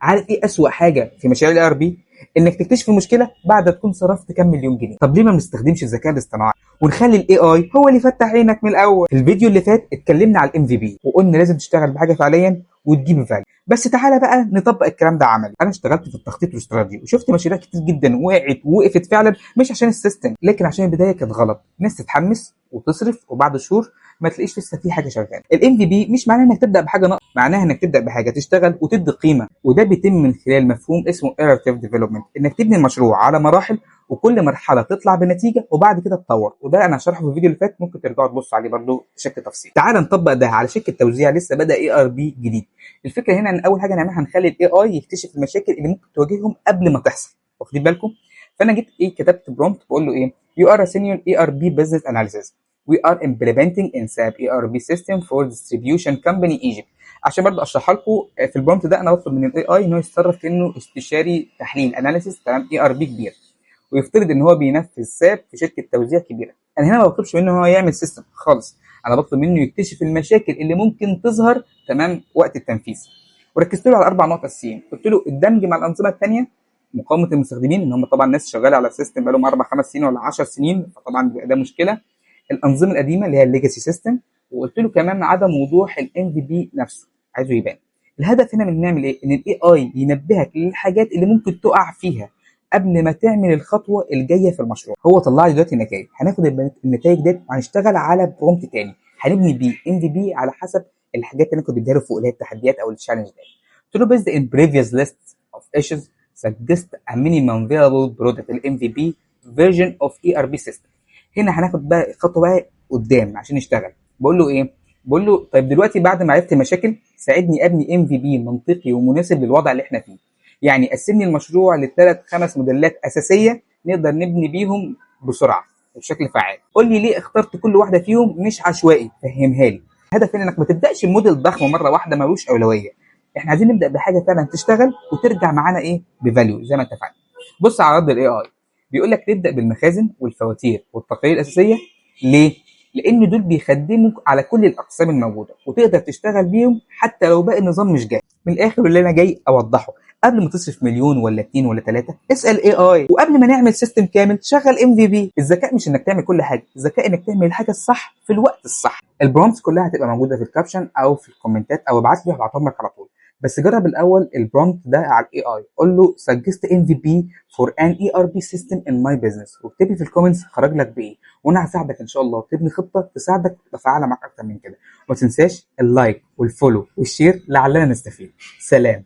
عارف ايه اسوأ حاجه في مشاريع الاي ار بي؟ انك تكتشف المشكله بعد ما تكون صرفت كام مليون جنيه. طب ليه ما بنستخدمش الذكاء الاصطناعي ونخلي الاي اي هو اللي يفتح عينك من الاول؟ في الفيديو اللي فات اتكلمنا على الام في بي وقلنا لازم تشتغل بحاجه فعليا وتجيب فاليو. بس تعالى بقى نطبق الكلام ده عملي. انا اشتغلت في التخطيط والاستراتيجي وشفت مشاريع كتير جدا وقعت ووقفت فعلا، مش عشان السيستم لكن عشان البدايه كانت غلط. ناس تتحمس وتصرف وبعد شهور ما تلاقيش لسه في حاجه شغاله. الام في بي مش معناه انك تبدا بحاجه ناقصه، معناها انك تبدا بحاجه تشتغل وتدي قيمه، وده بيتم من خلال مفهوم اسمه iterative development، انك تبني المشروع على مراحل وكل مرحله تطلع بنتيجه وبعد كده تطور. وده انا هشرحه في الفيديو اللي فات، ممكن ترجعوا تبصوا عليه برده بشكل تفصيلي. تعال نطبق ده على شركه توزيع لسه بدا اي ار بي جديد. الفكره هنا ان اول حاجه نعملها هنخلي الاي اي يكتشف المشاكل اللي ممكن تواجههم قبل ما تحصل. واخدين بالكم؟ فانا جيت كتبت برومبت بقول له you are a senior ERP business analysis. We are implementing in SAP ERP system for distribution company Egypt. عشان برضه اشرحها لكم في البرومبت ده، انا بطلب من الاي اي انه يتصرف كانه استشاري تحليل اناليسيس، تمام، اي ار بي كبير، ويفترض ان هو بينفذ ساب في شركه توزيع كبيره. انا هنا ما بطلبش منه هو يعمل سيستم خالص، انا بطلب منه يكتشف المشاكل اللي ممكن تظهر تمام وقت التنفيذ. وركزت له على 4 نقط اساسيين. قلت له الدمج مع الانظمه الثانيه، مقاومه المستخدمين ان هم طبعا ناس شغاله على السيستم بقالهم 4 5 سنين ولا 10 سنين، فطبعا بيبقى ده مشكله. الانظمه القديمه اللي هي الليجاسي سيستم. وقلت له كمان عدم وضوح الام في بي نفسه، عايزه يبان. الهدف هنا من نعمل ايه؟ ان الاي اي ينبهك للحاجات اللي ممكن تقع فيها قبل ما تعمل الخطوه الجايه في المشروع. هو طلع لي دلوقتي نتائج، هناخد النتائج ديت وهنشتغل على برومبت تاني هنبني بيه ام في بي على حسب الحاجات اللي انا كنت بديها له فوق اللي هي التحديات او التشالنج ديت. قلت له based in previous list of issues suggest a minimum viable product ال MVP version of ERP system. هنا هناخد بقى خطوه بقى قدام عشان نشتغل. بقول له ايه؟ بقول له طيب دلوقتي بعد ما عرفت المشاكل ساعدني ابني ام في بي منطقي ومناسب للوضع اللي احنا فيه. يعني قسمني المشروع لثلاث 5 موديلات اساسيه نقدر نبني بيهم بسرعه وبشكل فعال. قول لي ليه اخترت كل واحده فيهم مش عشوائي، فهمها لي. الهدف هنا انك ما تبداش الموديل ضخم مره واحده ملوش اولويه. احنا عايزين نبدا بحاجه فعلا تشتغل وترجع معانا بفاليو زي ما اتفقنا. بص على رد الاي اي، بيقول لك نبدا بالمخازن والفواتير والتقارير الاساسيه. ليه؟ لان دول بيخدموا على كل الاقسام الموجوده وتقدر تشتغل بيهم حتى لو باقي النظام مش جاي. من الاخر اللي انا جاي اوضحه، قبل ما تصرف مليون ولا 2 ولا 3 اسال اي اي، وقبل ما نعمل سيستم كامل شغل ام في بي. الذكاء مش انك تعمل كل حاجه، الذكاء انك تعمل الحاجه الصح في الوقت الصح. البرومبتس كلها هتبقى موجوده في الكابشن او في الكومنتات او ابعت لي هبعتهم لك على طول. بس جرب الاول البرومبت ده على الاي اي، قول له suggest MVP for an ERP system in my business، واكتب لي في الكومنتس خرج لك بايه، وانا هساعدك ان شاء الله تبني خطه تساعدك تبقى فعاله معاك اكتر من كده. وما تنساش اللايك والفولو والشير لعلنا نستفيد. سلام.